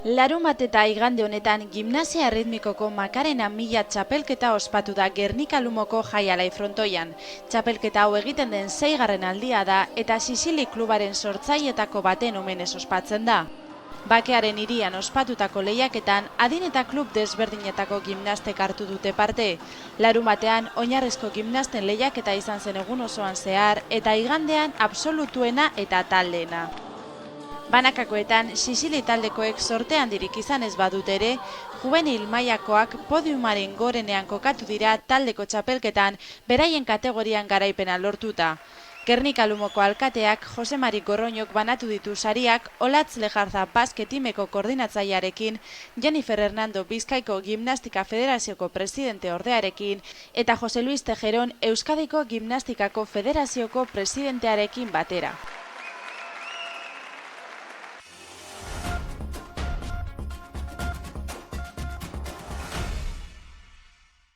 Larunbat eta igande honetan gimnasia erritmikoko Makarena 1000 txapelketa ospatu da Gernika Lumoko Jaialai frontoian. Txapelketa hau egiten den 6. aldia da eta Sicily klubaren sortzailetako baten omenez ospatzen da. Bakearen hirian ospatutako lehiaketan adin eta klub desberdinetako gimnastek hartu dute parte. Larunbatean oinarrizko gimnasten lehiaketa izan zen egun osoan zehar eta igandean absolutuena eta taldeena. Banakakoetan, Sicily taldekoek sorte handirik izan ez badut ere, juvenil mailakoak podiumaren gorenean kokatu dira taldeko txapelketan beraien kategorian garaipena lortuta. Gernika Lumoko alkateak Jose Mari Gorroñok banatu ditu sariak Olatz Lejarza basketimeko koordinatzailearekin, Jennifer Hernando Bizkaiko Gimnastika Federazioko presidente ordearekin eta Jose Luis Tejeron Euskadiko Gimnastikako Federazioko presidentearekin batera.